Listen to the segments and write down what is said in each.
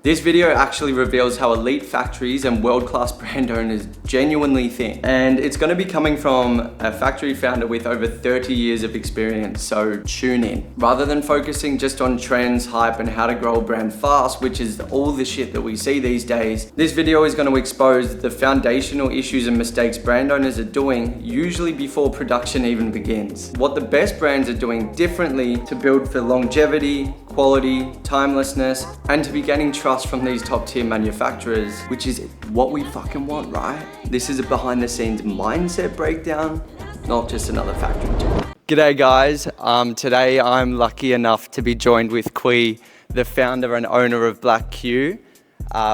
This video actually reveals how elite factories and world-class brand owners genuinely think. And it's going to be coming from a factory founder with over 30 years of experience, so tune in. Rather than focusing just on trends, hype, and how to grow a brand fast, which is all the shit that we see these days, this video is going to expose the foundational issues and mistakes brand owners are doing, usually before production even begins. What the best brands are doing differently to build for longevity, quality, timelessness, and to be gaining trust from these top tier manufacturers, which is what we fucking want, right? This is a behind the scenes mindset breakdown, not just another factory tour. G'day guys, today I'm lucky enough to be joined with Kui, the founder and owner of Black Q.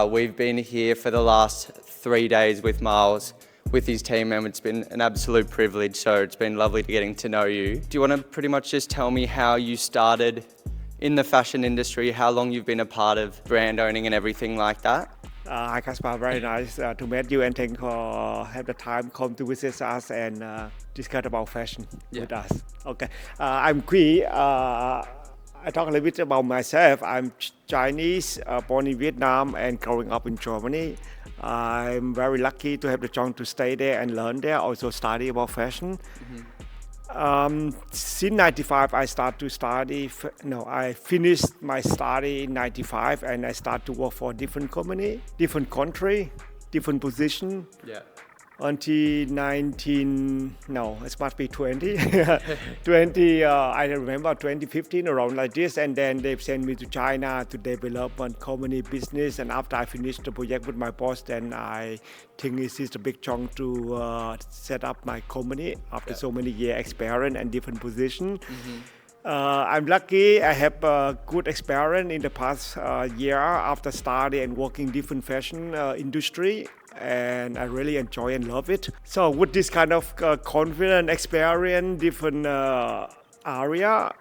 We've been here for the last 3 days with Miles, with his team, and it's been an absolute privilege, so it's been lovely getting to know you. Do you want to pretty much just tell me how you started in the fashion industry, how long you've been a part of brand owning and everything like that? Hi Kaspar, very nice to meet you, and thank for have the time come to visit us and discuss about fashion with us. Okay, I'm Quy. I talk a little bit about myself. I'm Chinese, born in Vietnam and growing up in Germany. I'm very lucky to have the chance to stay there and learn there, also study about fashion. Since 95, I I finished my study in 95 and I start to work for different company, different country, different position. Yeah. Until it must be 20. 20, I remember 2015, around like this, and then they sent me to China to develop one company business, and after I finished the project with my boss, then I think this is a big chunk to set up my company after so many years experience and different position. I'm lucky I have a good experience in the past year after study and working different fashion industry, and I really enjoy and love it. So with this kind of confident experience, different area,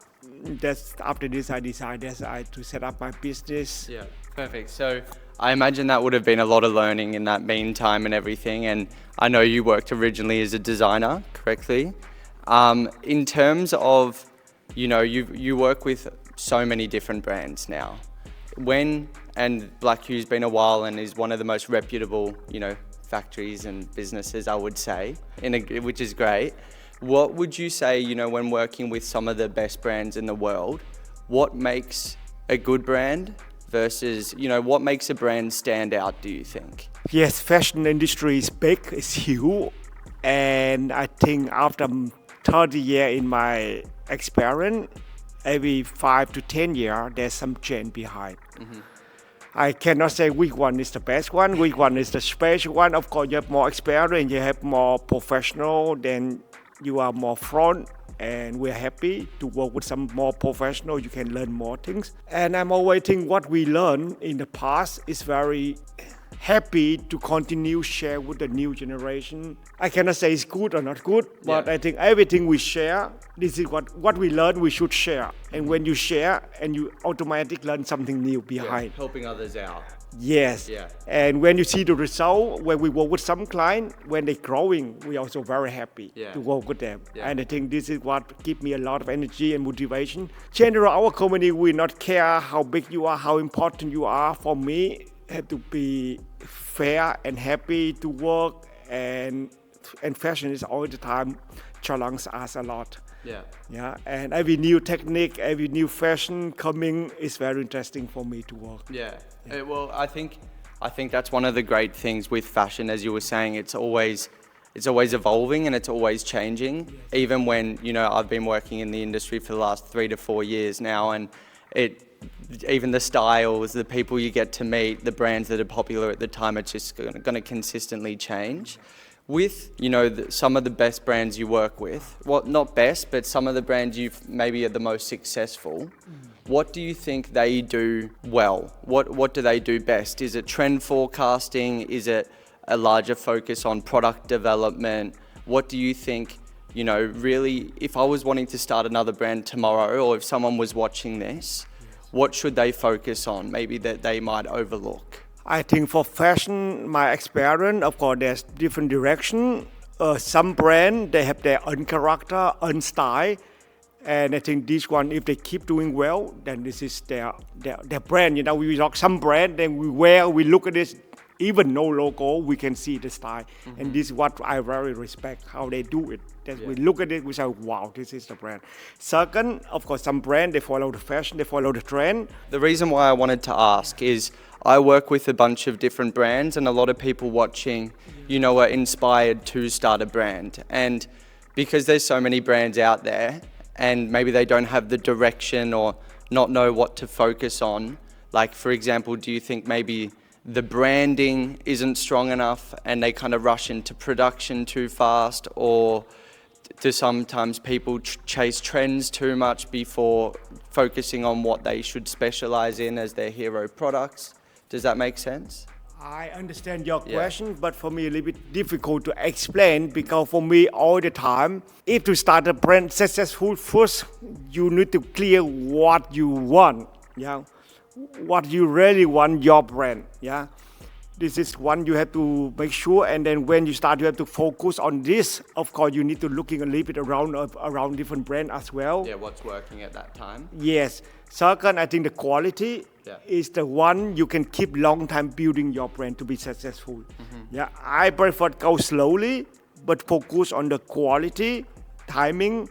that's after this I decided to set up my business. Yeah, perfect. So I imagine that would have been a lot of learning in that meantime and everything, and I know you worked originally as a designer, correctly? In terms of, you know, you work with so many different brands now. And Black Q's been a while and is one of the most reputable, you know, factories and businesses, I would say, which is great. What would you say, you know, when working with some of the best brands in the world, what makes a good brand versus, you know, what makes a brand stand out, do you think? Yes, fashion industry is big, it's huge, and I think after 30 years in my experience, every 5 to 10 years, there's some change behind. I cannot say which one is the best one, which one is the special one. Of course, you have more experience, you have more professional, then you are more front, and we're happy to work with some more professional. You can learn more things. And I'm always think what we learned in the past is very happy to continue share with the new generation. I cannot say it's good or not good, but I think everything we share, this is what we learn, we should share. And when you share, and you automatically learn something new behind. Helping others out. Yes. Yeah. And when you see the result, when we work with some client, when they're growing, we also very happy to work with them. Yeah. And I think this is what gives me a lot of energy and motivation. Generally, our company, we not care how big you are, how important you are. For me, have to be fair and happy to work, and fashion is all the time challenge us a lot. Yeah, and every new technique, every new fashion coming is very interesting for me to work. Well, I think that's one of the great things with fashion, as you were saying. It's always evolving and it's always changing. Even when, you know, I've been working in the industry for the last 3 to 4 years now, and even the styles, the people you get to meet, the brands that are popular at the time, it's just going to consistently change. With, you know, some of the best brands you work with, well, not best, but some of the brands you've maybe are the most successful, what do you think they do well? What do they do best? Is it trend forecasting? Is it a larger focus on product development? What do you think, you know, really, if I was wanting to start another brand tomorrow, or if someone was watching this, what should they focus on, maybe that they might overlook? I think for fashion, my experience, of course, there's different direction. Some brand, they have their own character, own style, And I think this one, if they keep doing well, then this is their brand. You know, we talk some brand, then we look at this, even no logo, we can see the style. And this is what I very respect, how they do it. That we look at it, we say, wow, this is the brand. Second, of course, some brand, they follow the fashion, they follow the trend. The reason why I wanted to ask is I work with a bunch of different brands, and a lot of people watching, you know, are inspired to start a brand. And because there's so many brands out there, and maybe they don't have the direction or not know what to focus on, like, for example, do you think maybe the branding isn't strong enough and they kind of rush into production too fast, or do sometimes people chase trends too much before focusing on what they should specialize in as their hero products? Does that make sense? I understand your question, but for me, a little bit difficult to explain, because for me, all the time, if to start a brand successful, first, you need to clear what you want, what you really want your brand, This is one you have to make sure, and then when you start, you have to focus on this. Of course, you need to looking a little bit around different brands as well. Yeah, what's working at that time? Yes. Second, I think the quality is the one you can keep long time building your brand to be successful. I prefer go slowly, but focus on the quality, timing.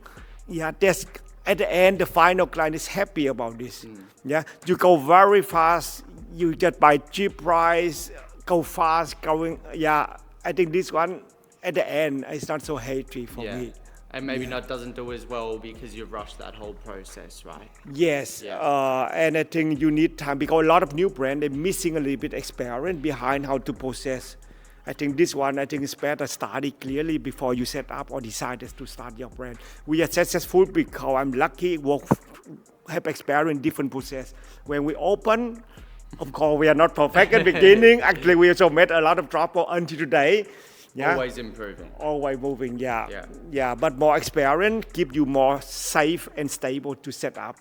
That's at the end, the final client is happy about this. You go very fast, you just buy cheap price, go fast, going. I think this one at the end is not so hateful for me. And maybe not doesn't do as well because you've rushed that whole process, right? Yes, and I think you need time, because a lot of new brands, they're missing a little bit experience behind how to process. I think this one, is better study clearly before you set up or decide to start your brand. We are successful because I'm lucky, have experience in different process. When we open, of course, we are not perfect at the beginning. Actually, we also made a lot of trouble until today. Always improving. Always moving, but more experience keep you more safe and stable to set up.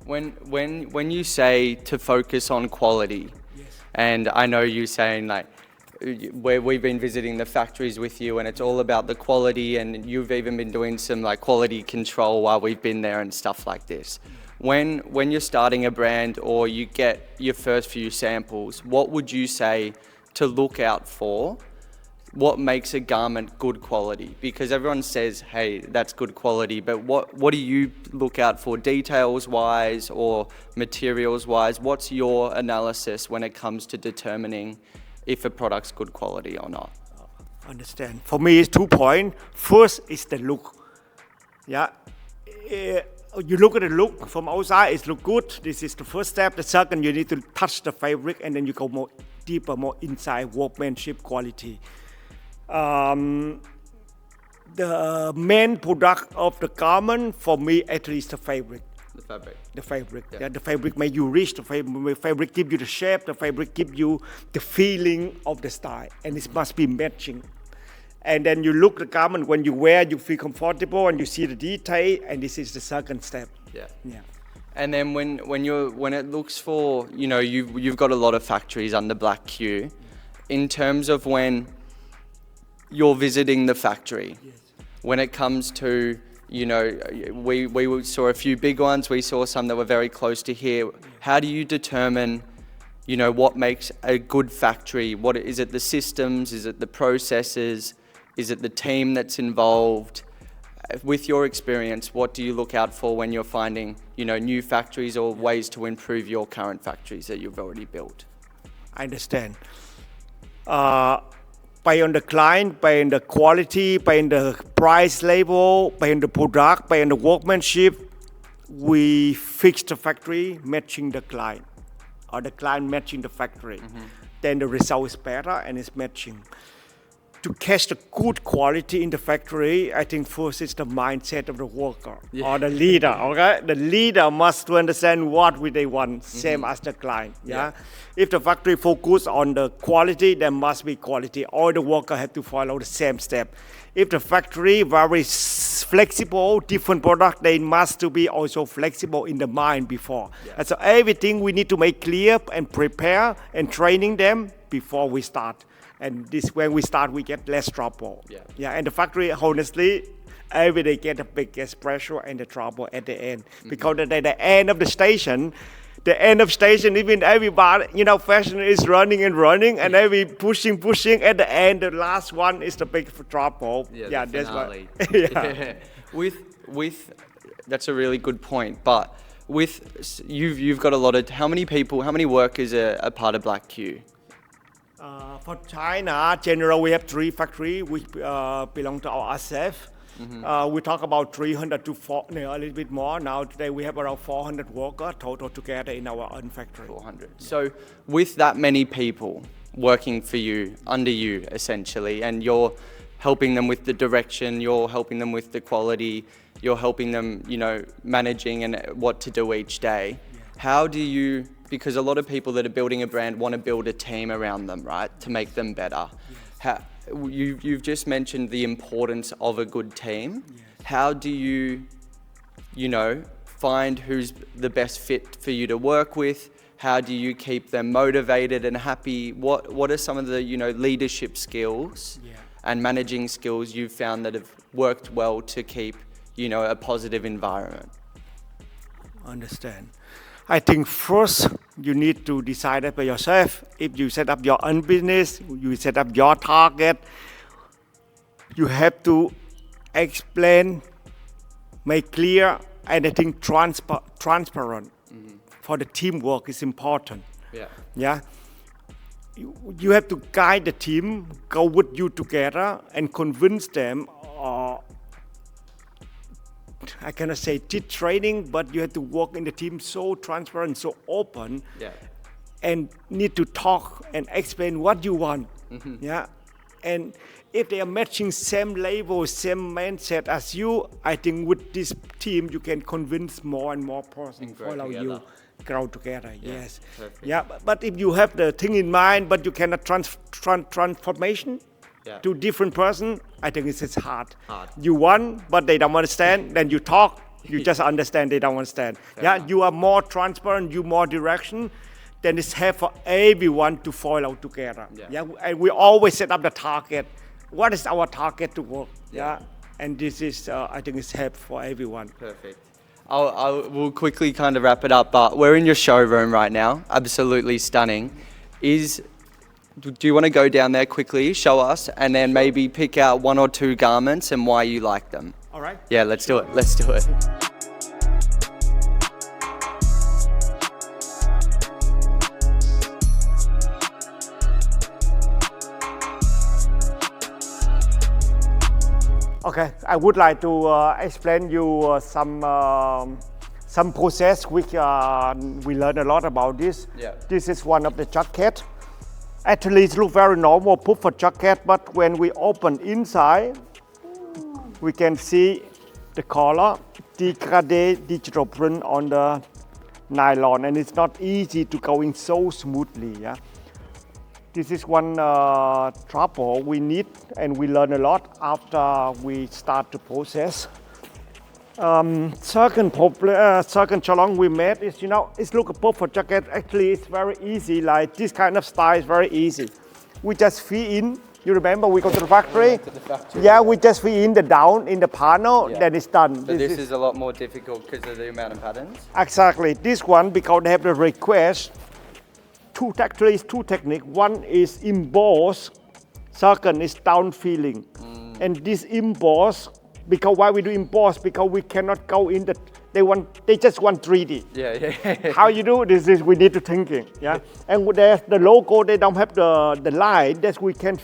When you say to focus on quality, and I know you saying like, we've been visiting the factories with you, and it's all about the quality, and you've even been doing some like quality control while we've been there and stuff like this. When you're starting a brand or you get your first few samples, what would you say to look out for? What makes a garment good quality? Because everyone says, hey, that's good quality, but what do you look out for details-wise or materials-wise? What's your analysis when it comes to determining if a product's good quality or not? Understand. For me, it's 2 points. First is the look. You look at the look from outside, it looks good. This is the first step. The second, you need to touch the fabric, and then you go more deeper, more inside, workmanship quality. The main product of the garment for me actually is the fabric. The fabric. The fabric make you rich. The fabric give you the shape. The fabric give you the feeling of the style, and it must be matching. And then you look the garment, when you wear, you feel comfortable, and you see the detail, and this is the second step. And then when it looks for, you've got a lot of factories under Black Q. In terms of when you're visiting the factory, when it comes to, we saw a few big ones, we saw some that were very close to here. How do you determine, what makes a good factory? What is it? The systems? Is it the processes? Is it the team that's involved? With your experience, what do you look out for when you're finding, new factories or ways to improve your current factories that you've already built? I understand. By on the client, by on the quality, by on the price label, by on the product, by on the workmanship, we fix the factory matching the client, or the client matching the factory. Then the result is better and it's matching. To catch the good quality in the factory, I think first is the mindset of the worker or the leader. Okay, the leader must understand what they want, same as the client. If the factory focus on the quality, there must be quality. All the worker have to follow the same step. If the factory very flexible, different product, they must to be also flexible in the mind before. And so everything we need to make clear and prepare and training them before we start. And this, when we start, we get less trouble. And the factory, honestly, every day get the biggest pressure and the trouble at the end. Because at the end of the station, even everybody, fashion is running and running, and every pushing. At the end, the last one is the big trouble. Yeah, that's why. Yeah. With that's a really good point. But with you've got a lot of how many workers are part of Black Q? For China, general, we have 3 factories which belong to our SF. We talk about 300 to 400, a little bit more. Now today we have around 400 workers total together in our own factory. 400. So with that many people working for you, under you essentially, and you're helping them with the direction, you're helping them with the quality, you're helping them, managing and what to do each day. How do you, because a lot of people that are building a brand want to build a team around them, right, to make them better. You've just mentioned the importance of a good team. How do you, find who's the best fit for you to work with? How do you keep them motivated and happy? What are some of the, leadership skills and managing skills you've found that have worked well to keep, a positive environment? Understand. I think first you need to decide that by yourself. If you set up your own business, you set up your target, you have to explain, make clear, and I think transparent for the teamwork is important. Yeah. You have to guide the team, go with you together, and convince them. I cannot say teach training, but you have to work in the team so transparent, so open, and need to talk and explain what you want. And if they are matching same level, same mindset as you, I think with this team you can convince more and more persons follow you, grow together. Yes. Perfect. But if you have the thing in mind, but you cannot transformation to different person, I think it's hard. You want, but they don't understand. Then you talk, you just understand they don't understand. You are more transparent, you more direction. Then it's help for everyone to follow together. And we always set up the target. What is our target to work? And this is, I think, it's help for everyone. Perfect. We'll quickly kind of wrap it up, but we're in your showroom right now. Absolutely stunning. Do you want to go down there quickly, show us, and then maybe pick out 1 or 2 garments and why you like them? All right. Yeah, let's do it. Okay, I would like to explain you some process which we learn a lot about this. This is one of the jacket. Actually, it looks very normal, puffer jacket, but when we open inside, we can see the color, degraded digital print on the nylon, and it's not easy to go in so smoothly. This is one trouble we need, and we learn a lot after we start the process. Second challenge we made is, it's look a puffer jacket. Actually, it's very easy. Like this kind of style is very easy. We just fit in. You remember we go to the factory? We just fit in the down in the panel. Then it's done. So this is a lot more difficult because of the amount of patterns. Exactly. This one, because they have the request. Two techniques. One is emboss. Second is down filling. And this emboss. Because why we do emboss? Because we cannot go in they just want 3D. How you do this is we need to thinking. And there's the logo, they don't have the line that we can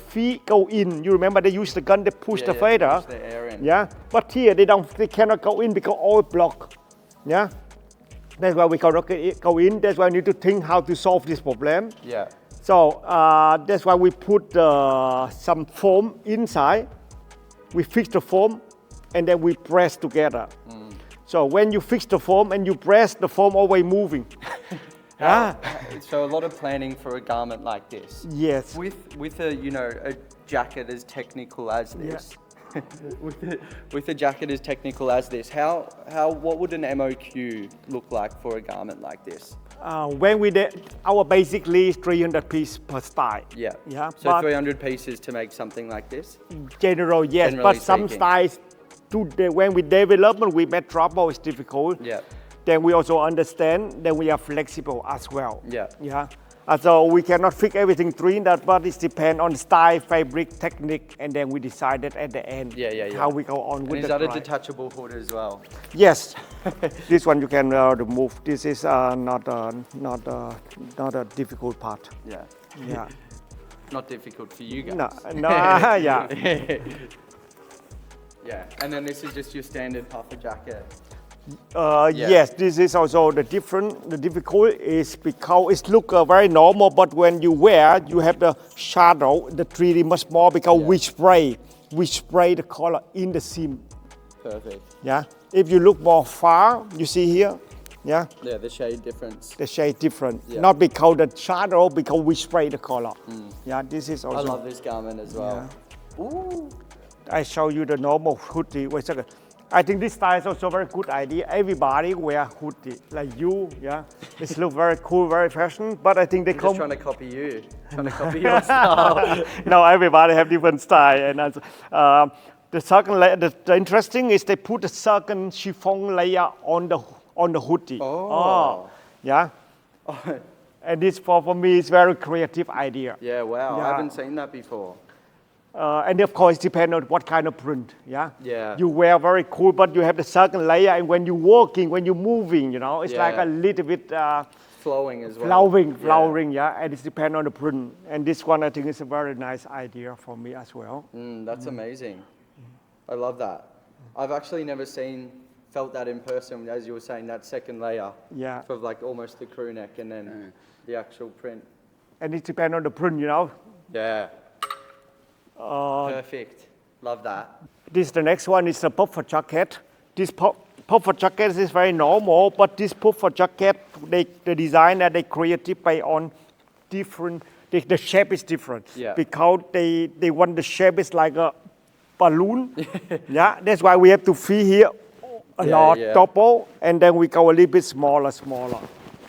go in. You remember they use the gun, they push the fader. Push the air in. But here they cannot go in because all block. That's why we cannot go in. That's why we need to think how to solve this problem. So that's why we put some foam inside. We fix the foam. And then we press together. So when you fix the foam and you press, the foam always moving. So a lot of planning for a garment like this. Yes. With a jacket as technical as this. With a jacket as technical as this, what would an MOQ look like for a garment like this? When we did our basically is 300 pieces per style. So 300 pieces to make something like this? General, yes, but some styles when we development, we met trouble, it's difficult. Yeah. Then we also understand that we are flexible as well. Yeah. Yeah. So we cannot fix everything in that, but it depends on style, fabric, technique, and then we decided at the end how we go on with And is the that a price. detachable hood as well? Yes. This one you can remove. This is not a difficult part. Yeah. Yeah. Not difficult for you guys. No, yeah. Yeah. And then this is just your standard puffer jacket. Yes, this is also the difficult is because it look very normal, but when you wear, you have the shadow, the 3D much more because we spray the color in the seam. Perfect. Yeah. If you look more far, you see here. Yeah. Yeah, the shade difference. The shade different. Yeah. Not because the shadow, because we spray the color. Yeah, this is also. I love this garment as well. Yeah. Ooh. I show you the normal hoodie. Wait a second. I think this style is also very good idea. Everybody wear hoodie, like you, yeah. It looks very cool, very fashion. But I think they I'm come. just trying to copy you. Trying to copy your style. No, everybody have different style. And the second layer, the interesting is they put the second chiffon layer on the hoodie. Oh. Yeah. And this for me is very creative idea. Yeah, wow. Yeah. I haven't seen that before. And of course, it depends on what kind of print. Yeah. Yeah. You wear very cool, but you have the second layer, and when you're walking, when you're moving, it's like Yeah. a little bit Flowing as well. flowering. Yeah. And it depends on the print. And this one, I think, is a very nice idea for me as well. That's amazing. I love that. I've actually never felt that in person, as you were saying, that second layer. Yeah. Of like almost the crew neck and then the actual print. And it depends on the print. Yeah. Perfect. Love that. The next one is the puffer jacket. This puffer jacket is very normal, but this puffer jacket, the designer, they created by on different, the shape is different. Yeah. Because they want the shape is like a balloon. Yeah, that's why we have to fill here a lot, double, and then we go a little bit smaller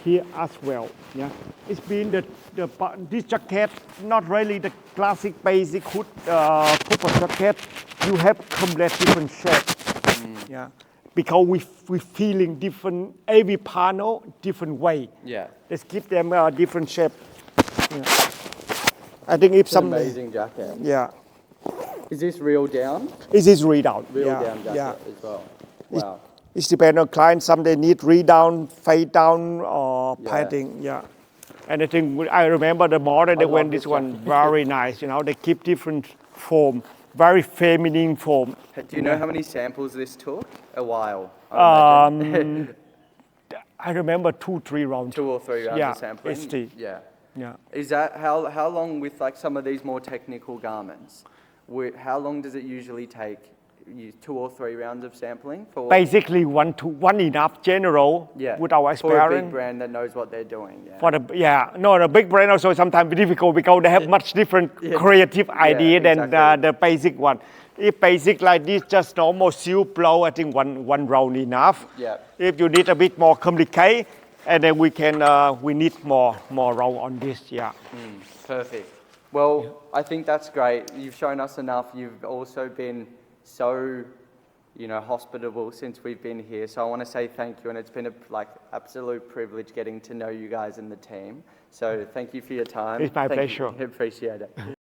here as well. Yeah, it's been this jacket, not really the classic basic hood puffer jacket. You have complete different shape. Yeah, because we feeling different, every panel different way. Yeah. Let's give them a different shape. Yeah. I think if some Amazing jacket. Yeah. Is this real down? It is read down. Real down jacket as well. Wow. It depends on clients. Some they need read down, fade down, or padding. Yeah. And I remember the model they went this one very nice. They keep different form, very feminine form. Do you know how many samples this took? A while. I imagine. I remember 2-3 rounds. 2 or 3 rounds of sampling. ST. Yeah. Yeah. Is that how long with like some of these more technical garments? How long does it usually take? 2 or 3 rounds of sampling for Basically one enough general with our experience. For a big brand that knows what they're doing. Yeah. The big brand also sometimes difficult because they have much different creative idea than the basic one. If basic like this, just normal seal blow, I think one round enough. Yeah. If you need a bit more complicated, and then we need more round on this. Yeah. Perfect. Well, I think that's great. You've shown us enough. You've also been so, hospitable since we've been here. So I want to say thank you, and it's been absolute privilege getting to know you guys and the team. So thank you for your time. It's my pleasure. Appreciate it.